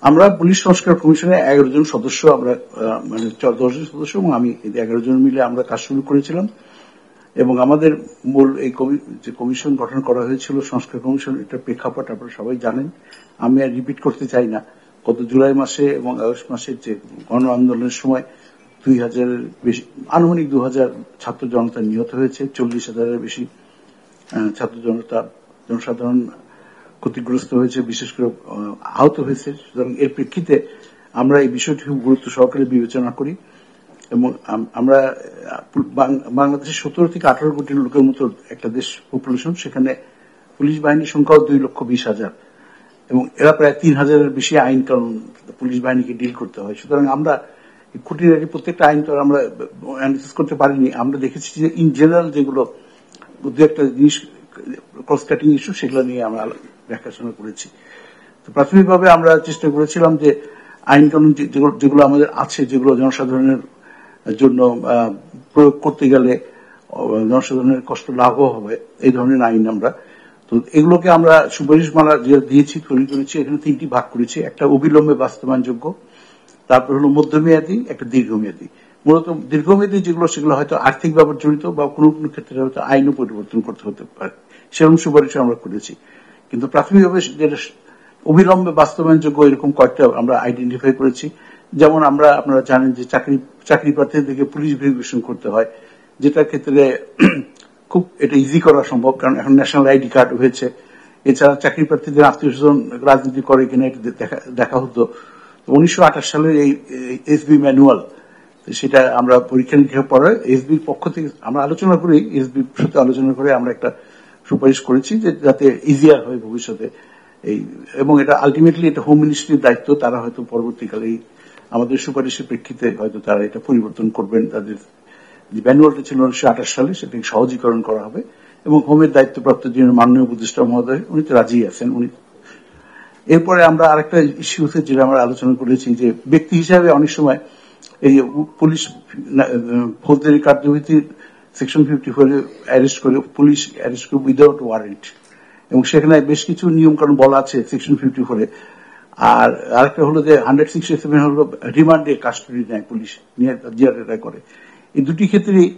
আমরা পুলিশ সংস্কার কমিশনে 11 জন সদস্য, আমরা মানে 10 জন সদস্য এবং আমি 11 জন মিলে আমরা কাজ শুরু করেছিলাম। এবং আমাদের মূল এই যে কমিশন গঠন করা হয়েছিল সংস্কার কমিশন, এটা প্রেক্ষাপট আপনারা সবাই জানেন, আমি আর রিপিট করতে চাই না। গত জুলাই মাসে এবং আগস্ট মাসের যে গণ আন্দোলনের সময় 2000-এর বেশি, আনুমানিক 2000 ছাত্র জনতা নিহত হয়েছে, 40,000-এর বেশি ছাত্র জনতা জনসাধারণ ক্ষতিগ্রস্ত হয়েছে, বিশেষ করে আহত হয়েছে। সুতরাং এর প্রেক্ষিতে আমরা এই বিষয়টি খুব গুরুত্ব সহকারে বিবেচনা করি এবং আমরা বাংলাদেশের 17 থেকে 18 কোটি লোকের মতো একটা দেশ পপুলেশন, সেখানে পুলিশ বাহিনীর সংখ্যাও 2,20,000 এবং এরা প্রায় 3,000-এর বেশি আইন কানুন পুলিশ বাহিনীকে ডিল করতে হয়। সুতরাং আমরা খুঁটিনাটি প্রত্যেকটা আইন তো আমরা অ্যানালিসিস করতে পারিনি। আমরা দেখেছি যে ইন জেনারেল যেগুলো দু একটা জিনিস ক্রস কাটিং ইস্যু, সেগুলো নিয়ে আমরা দেখাশোনা করেছি। তো প্রাথমিকভাবে আমরা চেষ্টা করেছিলাম যে আইন কানুন যেগুলো আমাদের আছে, যেগুলো জনসাধারণের জন্য প্রয়োগ করতে গেলে জনসাধারণের কষ্ট লাভও হবে, এই ধরনের আইন আমরা, তো এগুলোকে আমরা সুপারিশমালা দিয়েছি, তৈরি করেছি। এখানে 3টি ভাগ করেছি। একটা অবিলম্বে বাস্তবায়নযোগ্য, তারপর হলো মধ্যমেয়াদী, একটা দীর্ঘমেয়াদী। মূলত দীর্ঘমেয়াদী যেগুলো, সেগুলো হয়তো আর্থিক ব্যাপার জড়িত বা কোনো কোনো ক্ষেত্রে হয়তো আইনও পরিবর্তন করতে হতে পারে, সেরকম সুপারিশ আমরা করেছি। কিন্তু প্রাথমিকভাবে যেটা অবিলম্বে বাস্তবায়নযোগ্য, এরকম কয়েকটা আমরা আইডেন্টিফাই করেছি। যেমন আপনারা জানেন যে চাকরি প্রার্থীদেরকে পুলিশ ভেরিফিকেশন করতে হয়, যেটার ক্ষেত্রে খুব এটা ইজি করা সম্ভব, কারণ এখন ন্যাশনাল আইডি কার্ড হয়েছে। এছাড়া চাকরি প্রার্থীদের আত্মীয় স্বজন রাজনীতি করে কিনা এটা দেখা হতো। 1928 সালের এই এসবি ম্যানুয়াল, সেটা আমরা পরীক্ষা নিরীক্ষার পরে এসবির পক্ষ থেকে আমরা আলোচনা করি, এসবির সাথে আলোচনা করে আমরা একটা সুপারিশ করেছি যে যাতে ইজিয়ার হয় ভবিষ্যতে এই, এবং এটা আলটিমেটলি এটা হোম মিনিস্ট্রির দায়িত্ব। তারা হয়তো পরবর্তীকালে আমাদের সুপারিশের প্রেক্ষিতে হয়তো তারা এটা পরিবর্তন করবেন। তাদের যে ম্যানুয়ালটা ছিল 1928 সালে, সেটাকে সহজীকরণ করা হবে এবং হোমের দায়িত্বপ্রাপ্ত যিনি মাননীয় উপদেষ্টা মহোদয়, উনি তো রাজি আছেন। উনি এরপরে আমরা আরেকটা ইস্যু হচ্ছে যেটা আমরা আলোচনা করেছি, যে ব্যক্তি হিসাবে অনেক সময় এই পুলিশ ফৌজদারি কার্যবিধির সেকশন 54 অ্যারেস্ট করে, পুলিশ অ্যারেস্ট করে উইদাউট ওয়ারেন্ট, এবং সেখানে বেশ কিছু নিয়ম কানুন বলা আছে সেকশন 54-এ। আর আরেকটা হলো যে 167 হলো রিমান্ডে কাস্টডি নেয় পুলিশ, নিয়ে জিআরএটা করে। এই দুটি ক্ষেত্রেই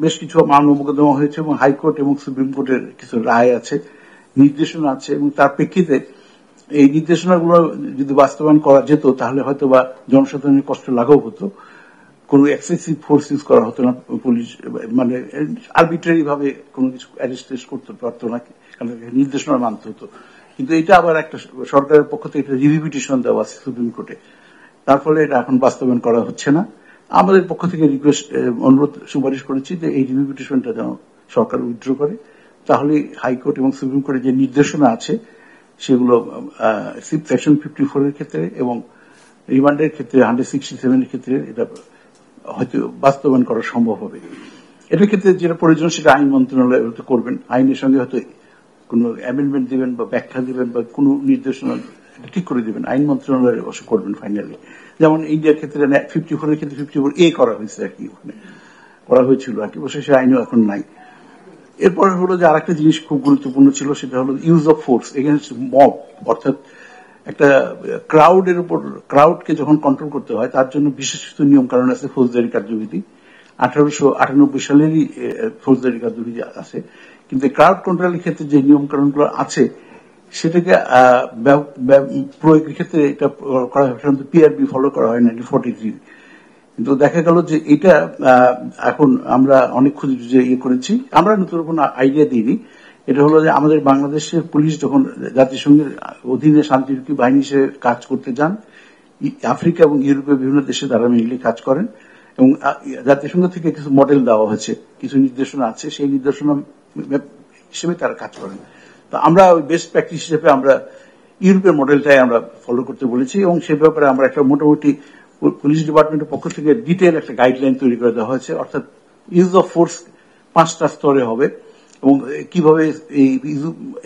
বেশ কিছু মামলা মোকদ্দমা হয়েছে এবং হাইকোর্ট এবং সুপ্রিম কোর্টের কিছু রায় আছে, নির্দেশনা আছে, এবং তার প্রেক্ষিতে এই নির্দেশনাগুলো যদি বাস্তবায়ন করা যেত তাহলে হয়তো বা জনসাধারণের কষ্ট লাঘব হতো, কোন এক্সেসিভ ফোর্স ইউজ করা হতো না, পুলিশ মানে আরবিট্রারি ভাবে কোনো কিছু অ্যারেস্ট করতে পারতো না, কারণ নির্দেশনা মানতে হতো। কিন্তু এটা আবার একটা সরকারের পক্ষ থেকে একটা রিভিউ পিটিশন দেওয়া আছে সুপ্রিম কোর্টে, তার ফলে এটা এখন বাস্তবায়ন করা হচ্ছে না। আমাদের পক্ষ থেকে রিকোয়েস্ট, অনুরোধ, সুপারিশ করেছি যে এই রিভিউ পিটিশনটা যেন সরকার উইথড্র করে, তাহলে হাইকোর্ট এবং সুপ্রিম কোর্টের যে নির্দেশনা আছে সেগুলো সেকশন 54-এর ক্ষেত্রে এবং রিমান্ডের ক্ষেত্রে 167-এর ক্ষেত্রে এটা হয়তো বাস্তবায়ন করা সম্ভব হবে। এটার ক্ষেত্রে যেটা প্রয়োজন সেটা আইন মন্ত্রণালয় হয়তো করবেন, আইনের সঙ্গে হয়তো কোনো অ্যামেন্ডমেন্ট দিবেন বা ব্যাখ্যা দিবেন বা কোনো নির্দেশনা ঠিক করে দিবেন, আইন মন্ত্রণালয় অবশ্য করবেন ফাইনালি। যেমন ইন্ডিয়ার ক্ষেত্রে 54-এর ক্ষেত্রে 54A করা হয়েছে আর কি, ওখানে করা হয়েছিল আর কি, অবশ্যই সে আইনও এখন নাই। এরপরে হলো যে আরেকটা জিনিস খুব গুরুত্বপূর্ণ ছিল, সেটা হলো use of force against mob, অর্থাৎ একটা ক্রাউডের উপর, ক্রাউডকে যখন কন্ট্রোল করতে হয় তার জন্য বিশেষ কিছু নিয়ম কারণ আছে, ফৌজদারি কার্যবিধি 1898 সালেরই ফৌজদারি কার্যবিধি আছে। কিন্তু ক্রাউড কন্ট্রোলের ক্ষেত্রে যে নিয়ম কারণগুলো আছে সেটাকে প্রয়োগের ক্ষেত্রে এটা করা হয়, সাধারণত পিআরবি ফলো করা হয় 1943। কিন্তু দেখা গেল যে এটা এখন আমরা অনেক খুঁজে করেছি, আমরা নতুন কোনো আইডিয়া দিইনি। এটা হলো যে আমাদের বাংলাদেশের পুলিশ যখন জাতিসংঘের অধীনে শান্তিরক্ষী বাহিনী হিসেবে কাজ করতে যান, আফ্রিকা এবং ইউরোপের বিভিন্ন দেশে তারা মিলে কাজ করেন, এবং জাতিসংঘ থেকে কিছু মডেল দেওয়া হয়েছে, কিছু নির্দেশনা আছে, সেই নির্দেশনা হিসেবে তারা কাজ করেন। তো আমরা ওই বেস্ট প্র্যাকটিস হিসেবে আমরা ইউরোপের মডেলটাই আমরা ফলো করতে বলেছি, এবং সে ব্যাপারে আমরা একটা মোটামুটি পুলিশ ডিপার্টমেন্টের পক্ষ থেকে ডিটেইল একটা গাইডলাইন তৈরি করে দেওয়া হয়েছে, অর্থাৎ ইউজ অফ ফোর্স 5টা স্তরে হবে এবং কিভাবে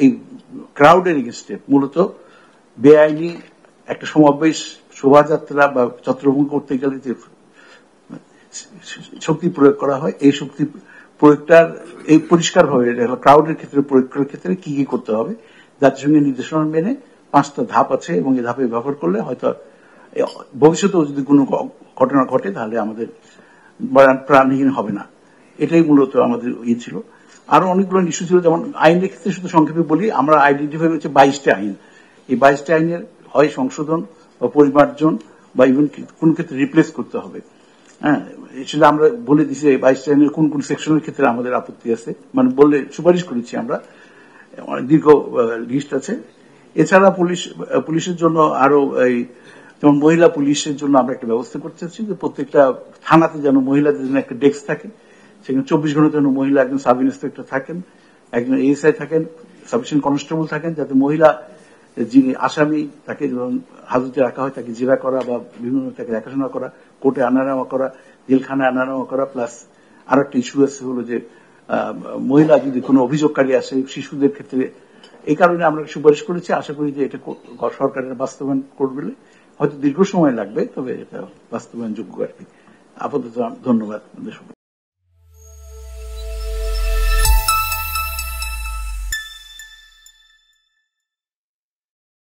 এই ক্রাউডের এগেইনস্টে, মূলত বেআইনি একটা সমাবেশ, শোভাযাত্রা বা ছত্রভঙ্গ করতে গেলে যে শক্তি প্রয়োগ করা হয়, এই শক্তি প্রয়োগটার এই পরিষ্কার ভাবে ক্রাউডের ক্ষেত্রে প্রয়োগ করার ক্ষেত্রে কি কি করতে হবে জাতিসংঘের নির্দেশনা মেনে 5টা ধাপ আছে এবং এই ধাপে ব্যবহার করলে হয়তো ভবিষ্যতেও যদি কোনো ঘটনা ঘটে তাহলে আমাদের প্রাণহীন হবে না। এটাই মূলত আমাদের ইয়ে ছিল। আরো অনেকগুলো ইস্যু ছিল, যেমন আইনের ক্ষেত্রে শুধু সংক্ষেপে বলি, আমরা আইডেন্টিফাই হচ্ছে 22টা আইন। এই 22টা আইনের হয় সংশোধন বা পরিমার্জন বা ইভেন কোন ক্ষেত্রে রিপ্লেস করতে হবে। হ্যাঁ, সেটা আমরা বলে দিচ্ছি 22টা আইনের কোন কোন সেকশনের ক্ষেত্রে আমাদের আপত্তি আছে, মানে বললে সুপারিশ করেছি আমরা, অনেক দীর্ঘ লিস্ট আছে। এছাড়া পুলিশের জন্য আরো এই যেমন মহিলা পুলিশের জন্য আমরা একটা ব্যবস্থা করতে চাচ্ছি যে প্রত্যেকটা থানাতে যেন মহিলাদের জন্য একটা ডেস্ক থাকে, সেখানে 24 ঘন্টার জন্য মহিলা একজন সাব ইন্সপেক্টর থাকেন, একজন এএসআই থাকেন, সাবস্টেশন কনস্টেবল থাকেন, যাতে মহিলা যিনি আসামি তাকে যখন হাজতে রাখা হয় তাকে জেরা করা বা বিভিন্ন তাকে দেখাশোনা করা, কোর্টে আনা নেওয়া করা, জেলখানায় আনা নেওয়া করা। প্লাস আর একটা ইস্যু আছে হলো যে মহিলা যদি কোনো অভিযোগকারী আসে শিশুদের ক্ষেত্রে, এই কারণে আমরা সুপারিশ করেছি। আশা করি যে এটা সরকারের বাস্তবায়ন করবে, হয়তো দীর্ঘ সময় লাগবে, তবে এটা বাস্তবায়নযোগ্য আর কি। আপাতত ধন্যবাদ।